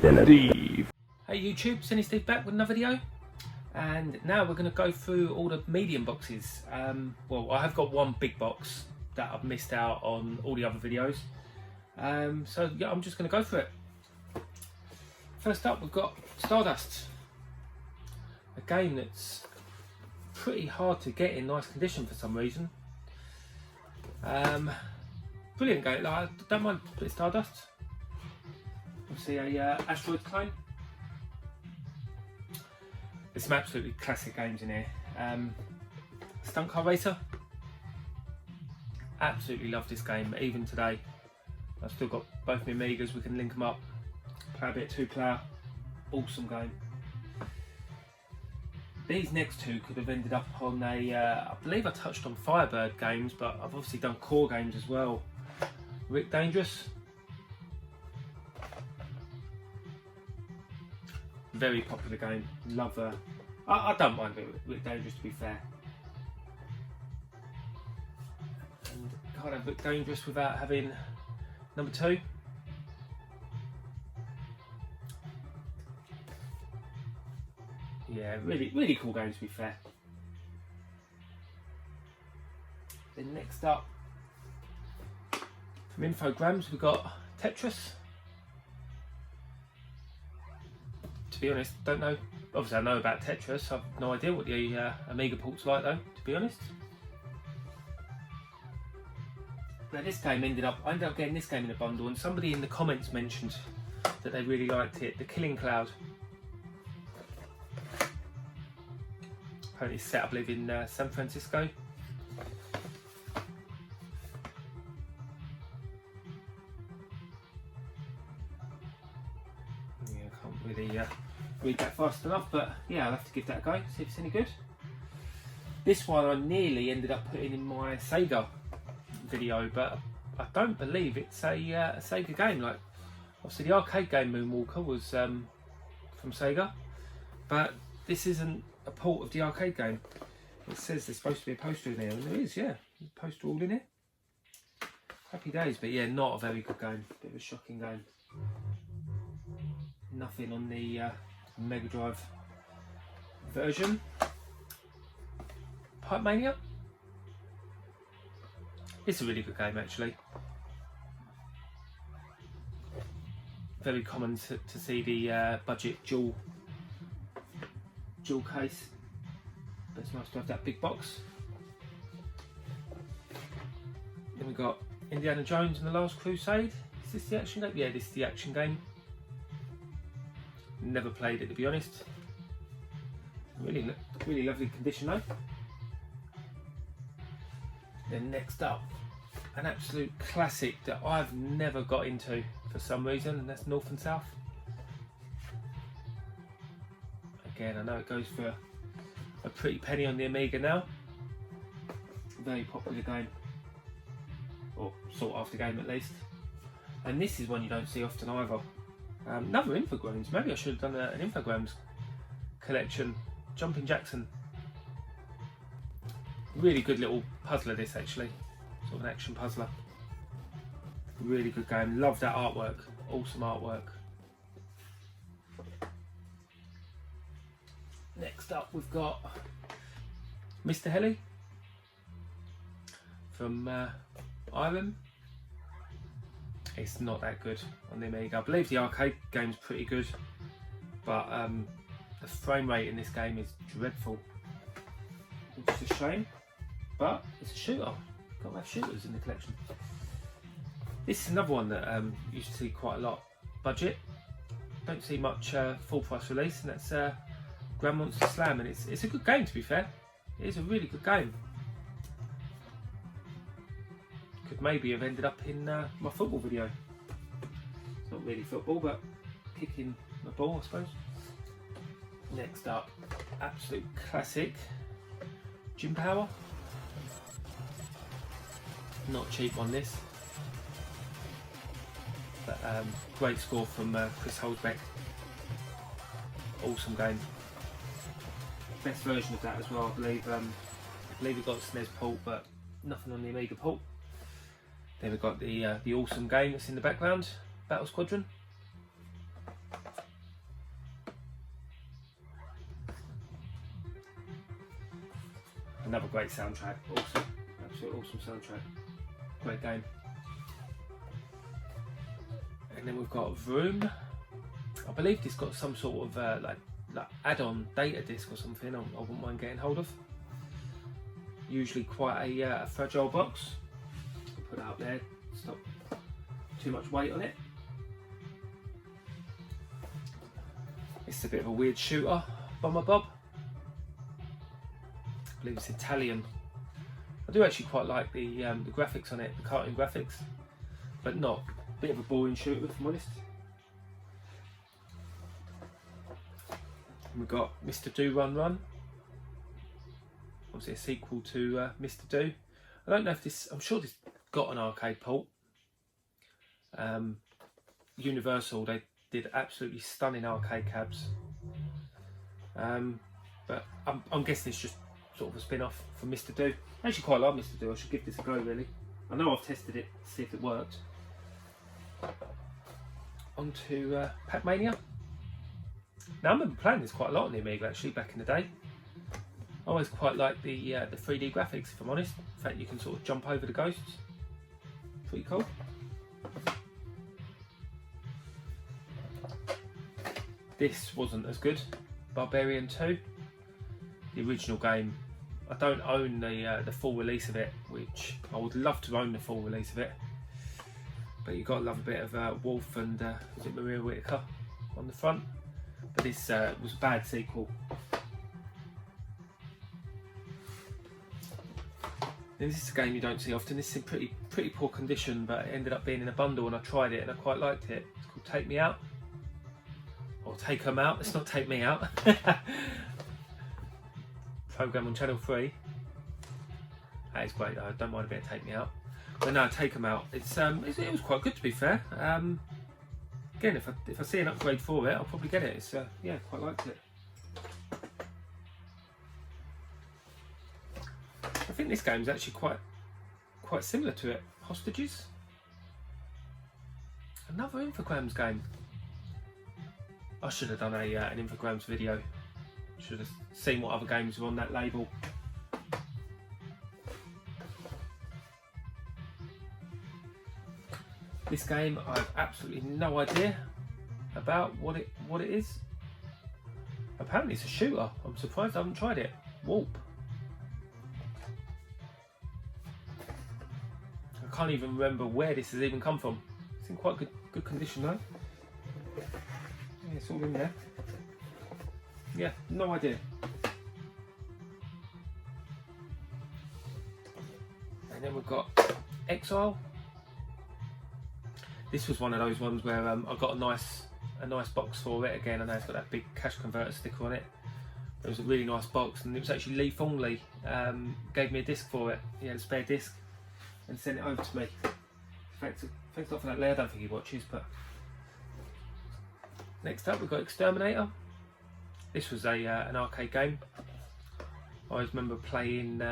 Sinisteve. Hey YouTube, Sinisteve back with another video, and now we're going to go through all the medium boxes. Well, I have got one big box that I've missed out on all the other videos, so yeah, I'm just going to go for it. First up, we've got Stardust, a game that's pretty hard to get in nice condition for some reason. Brilliant game. Like, I don't mind putting Stardust. Obviously a asteroid clone. There's some absolutely classic games in here. Stunt Car Racer. Absolutely love this game, even today. I've still got both my Amigas, we can link them up. Play a bit of 2-player. Awesome game. These next two could have ended up on a, I believe I touched on Firebird games, but I've obviously done core games as well. Rick Dangerous. Very popular game. Love I don't mind Rick Dangerous, to be fair. And can't have Rick Dangerous without having number 2. Yeah, really cool game, to be fair. Then next up, from Infogrames, we've got Tetris. To be honest, don't know. Obviously I know about Tetris, I've no idea what the Amiga port's like though, to be honest. Now this game I ended up getting this game in a bundle, and somebody in the comments mentioned that they really liked it, The Killing Cloud. Apparently set, I believe, in San Francisco. Yeah, I can't really read that fast enough, but yeah, I'll have to give that a go, see if it's any good. This one I nearly ended up putting in my Sega video, but I don't believe it's a Sega game. Like, obviously the arcade game Moonwalker was from Sega, but this isn't a port of the arcade game. It says there's supposed to be a poster in here, and there is, yeah. There's a poster all in here. Happy days, but yeah, not a very good game. Bit of a shocking game. Nothing on the Mega Drive version. Mania. It's a really good game, actually. Very common to see the budget dual case, but it's nice to have that big box. Then we've got Indiana Jones and the Last Crusade. Is this the action game? Yeah, this is the action game. Never played it, to be honest. Really lovely condition though. Then next up, an absolute classic that I've never got into for some reason, and that's North and South. Again, I know it goes for a pretty penny on the Amiga now. Very popular game, or sought after game at least. And this is one you don't see often either. Another Infogrames. Maybe I should have done an Infogrames collection. Jumping Jackson. Really good little puzzler, this actually. Sort of an action puzzler. Really good game. Love that artwork. Awesome artwork. Next up we've got Mr. Heli from Ireland. It's not that good on the Amiga. I believe the arcade game's pretty good, but the frame rate in this game is dreadful, which is a shame, but it's a shooter. Got to have shooters in the collection. This is another one that you used to see quite a lot. Budget, don't see much full price release, and that's Grand Monster Slam, and it's a good game, to be fair. It is a really good game. Could maybe have ended up in my football video. It's not really football, but kicking the ball, I suppose. Next up, absolute classic, Gym Power. Not cheap on this, but great score from Chris Holzbeck. Awesome game. Best version of that as well, I believe it got a SNES port, but nothing on the Amiga port. Then we've got the awesome game that's in the background, Battle Squadron. Another great soundtrack, awesome, absolutely awesome soundtrack, great game. And then we've got Vroom. I believe this got some sort of like add-on data disc or something. I wouldn't mind getting hold of. Usually quite a fragile box. Put it out there, stop too much weight on it. It's a bit of a weird shooter, Bomber Bob. I believe it's Italian. I do actually quite like the graphics on it, the cartoon graphics, but not a bit of a boring shooter if I'm honest. And we've got Mr. Do Run Run. Obviously a sequel to Mr. Do. I don't know if this, I'm sure this got an arcade port. Universal, they did absolutely stunning arcade cabs. But I'm guessing it's just sort of a spin-off from Mr. Do. I actually quite like Mr. Do, I should give this a go really. I know I've tested it to see if it worked. On to Pac-Mania. Now I remember playing this quite a lot on the Amiga actually back in the day. I always quite like the 3D graphics if I'm honest. In fact you can sort of jump over the ghosts. Pretty cool. This wasn't as good. Barbarian 2. The original game. I don't own the full release of it, which I would love to own the full release of it. But you've got to love a bit of Wolf and was it Maria Whittaker on the front. But this was a bad sequel. This is a game you don't see often. This is in pretty poor condition, but it ended up being in a bundle and I tried it and I quite liked it. It's called Take Me Out. Or Take 'Em Out, it's not Take Me Out. Programme on Channel 3. That is great, I don't mind a bit of Take Me Out. But no, Take 'Em Out, it was quite good to be fair. Again, if I see an upgrade for it, I'll probably get it. It's yeah, quite liked it. I think this game is actually quite similar to it. Hostages. Another Infogrames game. I should have done an Infogrames video. Should have seen what other games were on that label. This game, I have absolutely no idea about what it is. Apparently it's a shooter. I'm surprised I haven't tried it. Warp. I can't even remember where this has even come from. It's in quite good condition though. Yeah, it's all in there. Yeah, no idea. And then we've got Exile. This was one of those ones where I got a nice box for it. Again, I know it's got that big cash converter sticker on it. It was a really nice box, and it was actually Lee Thornley gave me a disc for it. He had a spare disc and sent it over to me. Thanks a lot for that, Lee. I don't think he watches, but next up we've got Exterminator. This was an arcade game. I always remember playing.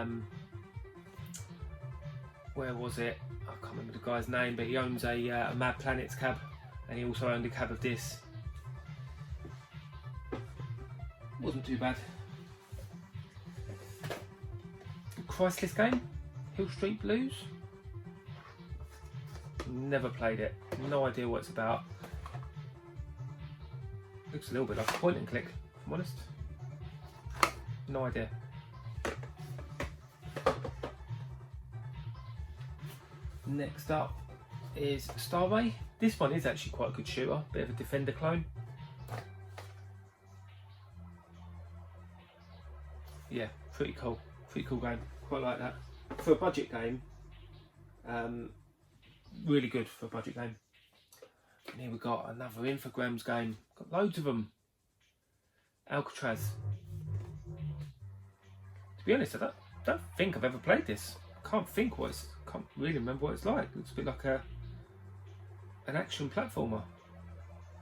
Where was it? I can't remember the guy's name, but he owns a Mad Planets cab, and he also owned a cab of this. Wasn't too bad. Chrysler's game, Hill Street Blues. Never played it. No idea what it's about. Looks a little bit like a point and click, if I'm honest. No idea. Next up is Starway. This one is actually quite a good shooter, bit of a Defender clone. Yeah, pretty cool game, quite like that. For a budget game, really good for a budget game. And here we've got another Infogrames game, got loads of them. Alcatraz. To be honest, I don't think I've ever played this. Can't really remember what it's like. It looks a bit like an action platformer.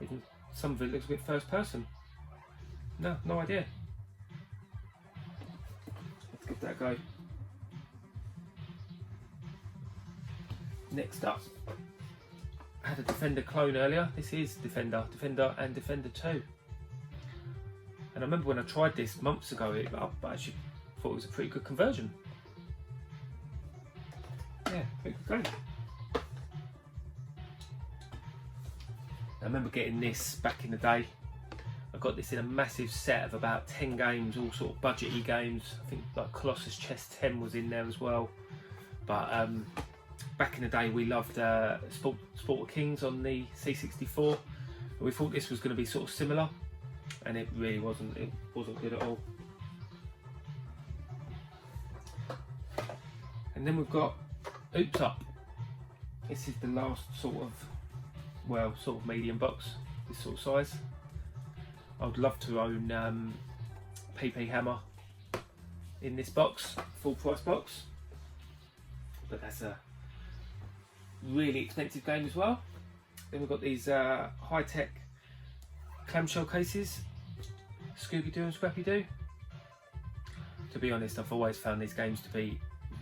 Even some of it looks a bit first person. No idea. Let's give that a go. Next up, I had a Defender clone earlier. This is Defender and Defender 2. And I remember when I tried this months ago, I actually thought it was a pretty good conversion. Yeah, pretty good game. I remember getting this back in the day. I got this in a massive set of about 10 games, all sort of budgety games. I think like Colossus Chess 10 was in there as well. But back in the day we loved Sport of Kings on the C64. And we thought this was going to be sort of similar, and it really wasn't. It wasn't good at all. And then we've got oopsup. This is the last sort of medium box, this sort of size. I would love to own PP Hammer in this box, full price box, but that's a really expensive game as well. Then we've got these high-tech clamshell cases, Scooby-Doo and Scrappy-Doo. To be honest, I've always found these games to be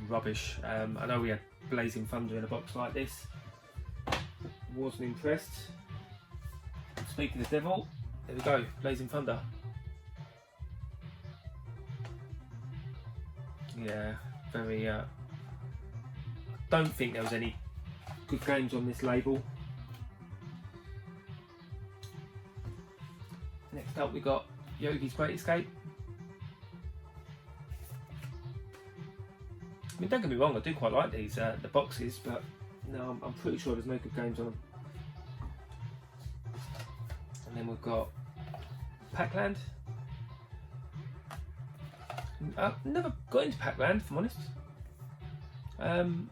rubbish. I know we had Blazing Thunder in a box like this. Wasn't impressed. Speaking of the devil, there we go, Blazing Thunder. Yeah, very. I don't think there was any good games on this label. Next up, we got Yogi's Great Escape. I mean, don't get me wrong, I do quite like these the boxes, but no, I'm pretty sure there's no good games on them. And then we've got Pac-Land. I've never got into Pac-Land, if I'm honest.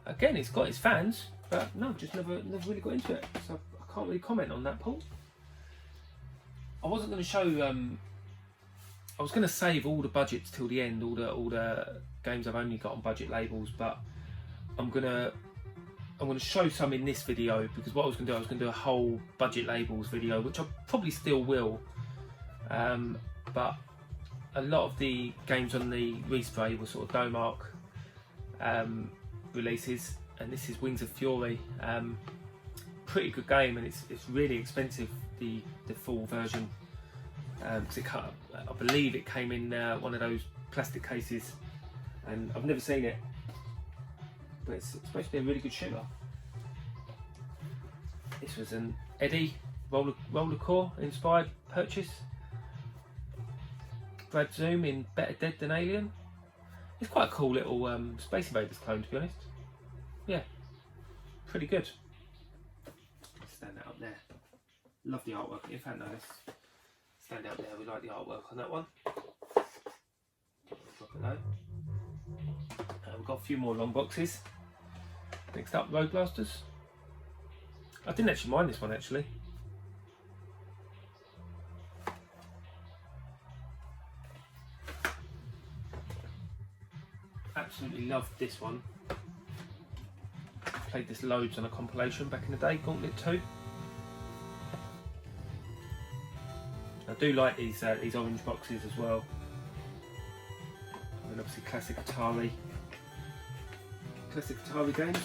Again, it's got its fans, but no, just never really got into it, so I can't really comment on that, Paul. I wasn't going to show. I was going to save all the budgets till the end, all the games I've only got on budget labels, but I'm gonna show some in this video, because what I was going to do a whole budget labels video, which I probably still will. But a lot of the games on the respray were sort of Domark releases, and this is Wings of Fury. Pretty good game, and it's really expensive, the full version, because I believe it came in one of those plastic cases, and I've never seen it, but it's supposed to be a really good shooter. This was an Eddie roller core inspired purchase. Brad Zoom in Better Dead Than Alien. It's quite a cool little Space Invaders clone, to be honest. Yeah, pretty good. Stand that up there. Love the artwork. In fact, no, let's stand out there. We like the artwork on that one. Drop it low. We've got a few more long boxes. Next up, Road Blasters. I didn't actually mind this one, actually. Absolutely loved this one. Played this loads on a compilation back in the day, Gauntlet 2. I do like these orange boxes as well. And obviously classic Atari games.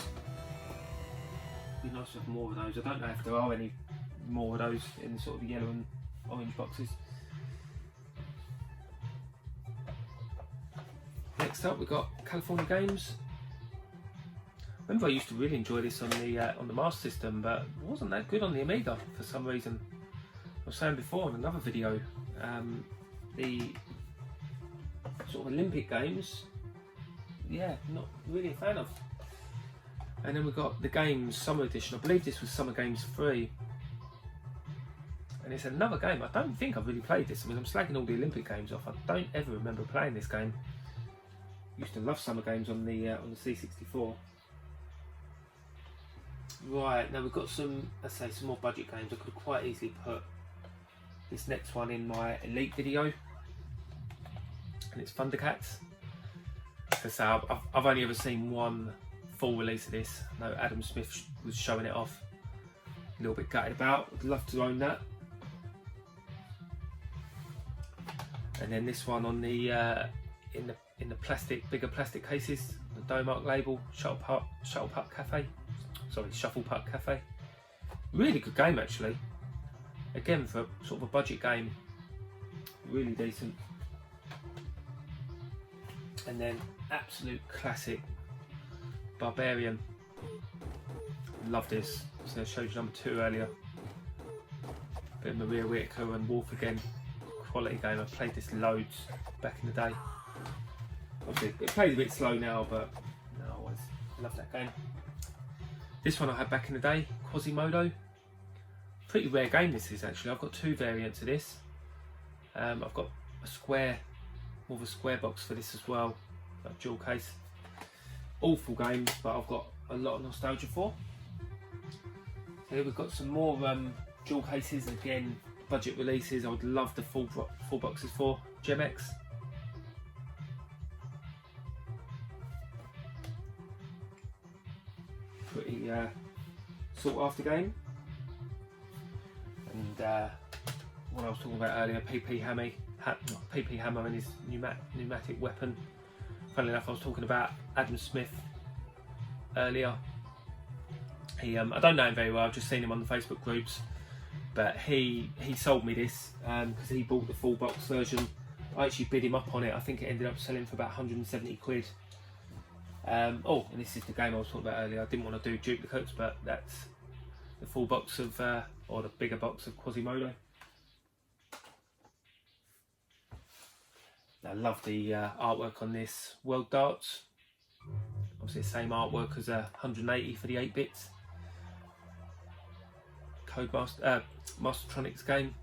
Be nice to have more of those. I don't know if there are any more of those in sort of the yellow and orange boxes. Next up, we've got California Games. I remember I used to really enjoy this on the Master System, but it wasn't that good on the Amiga for some reason. I was saying before in another video, the sort of Olympic games, yeah, not really a fan of. And then we've got the Games Summer Edition. I believe this was Summer Games 3. And it's another game. I don't think I've really played this. I mean, I'm slagging all the Olympic games off. I don't ever remember playing this game. Used to love Summer Games on the C64. Right, now we've got some, let's say, some more budget games. I could quite easily put this next one in my Elite video, and it's Thundercats. So I've only ever seen one full release of this. I know Adam Smith was showing it off. A little bit gutted about. I'd love to own that. And then this one on the in the bigger plastic cases, the Domark label, Shuffle Puck Cafe. Really good game, actually. Again, for sort of a budget game, really decent. And then absolute classic Barbarian. Love this. So I showed you number 2 earlier. Bit of Maria Whitaker and Wolf again. Quality game. I played this loads back in the day. Obviously it plays a bit slow now, but no, I always loved that game. This one I had back in the day, Quasimodo. Pretty rare game this is actually. I've got 2 variants of this. I've got a square, more of a square box for this as well, like dual case. Awful games, but I've got a lot of nostalgia for. So here we've got some more dual cases, again budget releases. I would love the full boxes for GemX. Pretty sought after game. And what I was talking about earlier, PP Hammer and his pneumatic weapon. Funnily enough, I was talking about Adam Smith earlier. He, I don't know him very well. I've just seen him on the Facebook groups, but he sold me this because he bought the full box version. I actually bid him up on it. I think it ended up selling for about 170 quid. Oh, and this is the game I was talking about earlier. I didn't want to do duplicates, but that's the full box of, or the bigger box of Quasimodo. I love the artwork on this. World Darts. Obviously the same artwork as 180 for the 8-bits. Mastertronics game.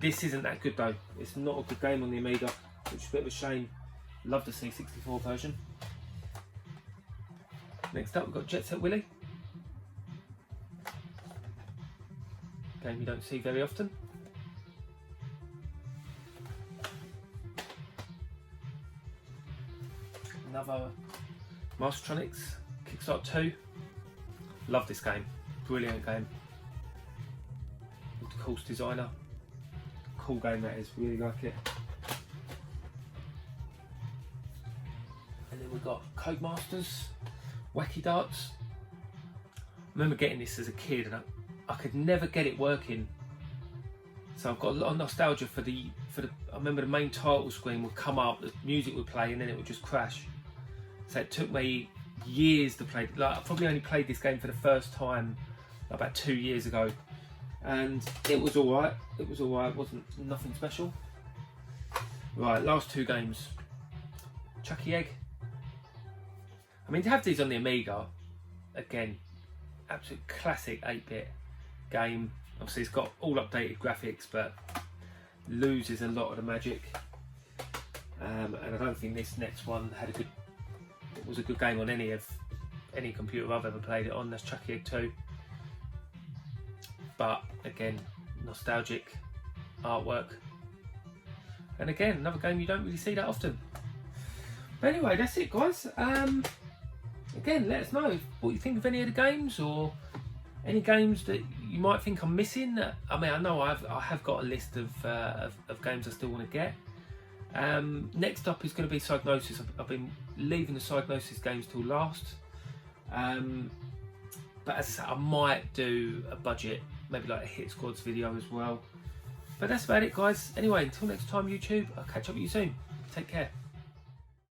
This isn't that good though. It's not a good game on the Amiga, which is a bit of a shame. Love the C64 version. Next up we've got Jet Set Willy. Game you don't see very often. Another Mastertronics Kickstart 2. Love this game. Brilliant game. With the course designer. Cool game that is. Really like it. And then we've got Codemasters Wacky Darts. I remember getting this as a kid and I could never get it working. So I've got a lot of nostalgia for the. I remember the main title screen would come up, the music would play, and then it would just crash. So it took me years to play. Like I probably only played this game for the first time about 2 years ago, and it was all right. It was all right. It wasn't nothing special. Right, last 2 games. Chucky Egg. I mean, to have these on the Amiga, again, absolute classic 8-bit game. Obviously, it's got all updated graphics, but loses a lot of the magic. And I don't think this next one was a good game on any computer I've ever played it on. That's Chucky Egg 2. But again, nostalgic artwork. And again, another game you don't really see that often. But anyway, that's it, guys. Again, let us know what you think of any of the games, or any games that you might think I'm missing. I mean, I know I have got a list of games I still want to get. Next up is going to be Psygnosis. I've been leaving the Psygnosis games till last. But as I said, I might do a budget, maybe like a Hit Squads video as well. But that's about it, guys. Anyway, until next time, YouTube, I'll catch up with you soon. Take care.